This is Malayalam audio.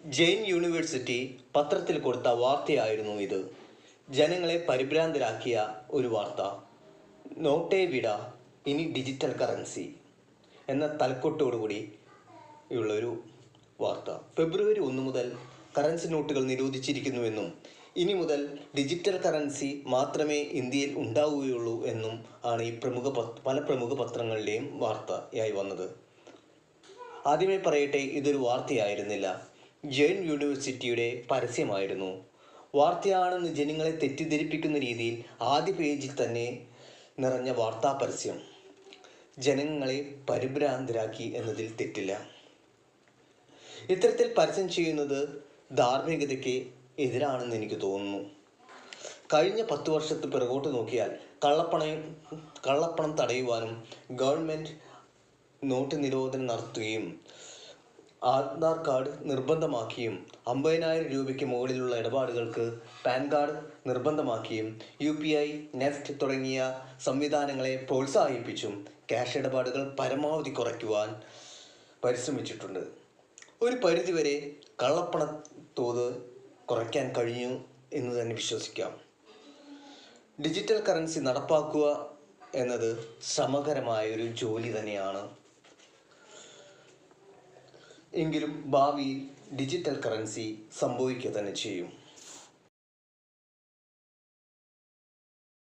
ജെയിൻ യൂണിവേഴ്സിറ്റി പത്രത്തിൽ കൊടുത്ത വാർത്തയായിരുന്നു ഇത്. ജനങ്ങളെ പരിഭ്രാന്തരാക്കിയ ഒരു വാർത്ത. നോട്ടേ വിട, ഇനി ഡിജിറ്റൽ കറൻസി എന്ന തലക്കെട്ടോടുകൂടി ഉള്ളൊരു വാർത്ത. ഫെബ്രുവരി 1 മുതൽ കറൻസി നോട്ടുകൾ നിരോധിച്ചിരിക്കുന്നുവെന്നും ഇനി മുതൽ ഡിജിറ്റൽ കറൻസി മാത്രമേ ഇന്ത്യയിൽ ഉണ്ടാവുകയുള്ളൂ എന്നും ആണ് ഈ പല പ്രമുഖ പത്രങ്ങളുടെയും വാർത്തയായി വന്നത്. ആദ്യമേ പറയട്ടെ, ഇതൊരു വാർത്തയായിരുന്നില്ല, ജെയിൻ യൂണിവേഴ്സിറ്റിയുടെ പരസ്യമായിരുന്നു. വാർത്തയാണെന്ന് ജനങ്ങളെ തെറ്റിദ്ധരിപ്പിക്കുന്ന രീതിയിൽ ആദ്യ പേജിൽ തന്നെ നിറഞ്ഞ വാർത്താ പരസ്യം ജനങ്ങളെ പരിഭ്രാന്തരാക്കി എന്നതിൽ തെറ്റില്ല. ഇത്തരത്തിൽ പരസ്യം ചെയ്യുന്നത് ധാർമ്മികതയ്ക്ക് എതിരാണെന്ന് എനിക്ക് തോന്നുന്നു. കഴിഞ്ഞ 10 വർഷത്തെ പിറകോട്ട് നോക്കിയാൽ കള്ളപ്പണം തടയുവാനും ഗവൺമെൻറ് നോട്ട് നിരോധനം നടത്തുകയും ആധാർ കാർഡ് നിർബന്ധമാക്കിയും 50,000 രൂപയ്ക്ക് മുകളിലുള്ള ഇടപാടുകൾക്ക് പാൻ കാർഡ് നിർബന്ധമാക്കിയും UPI, നെഫ്റ്റ് തുടങ്ങിയ സംവിധാനങ്ങളെ പ്രോത്സാഹിപ്പിച്ചും ക്യാഷ് ഇടപാടുകൾ പരമാവധി കുറയ്ക്കുവാൻ പരിശ്രമിച്ചിട്ടുണ്ട്. ഒരു പരിധിവരെ കള്ളപ്പണ തോത് കുറയ്ക്കാൻ കഴിഞ്ഞു എന്ന് തന്നെ വിശ്വസിക്കാം. ഡിജിറ്റൽ കറൻസി നടപ്പാക്കുക എന്നത് ശ്രമകരമായൊരു ജോലി തന്നെയാണ്. എങ്കിലും ഭാവിയിൽ ഡിജിറ്റൽ കറൻസി സംഭവിക്കുക തന്നെ ചെയ്യും.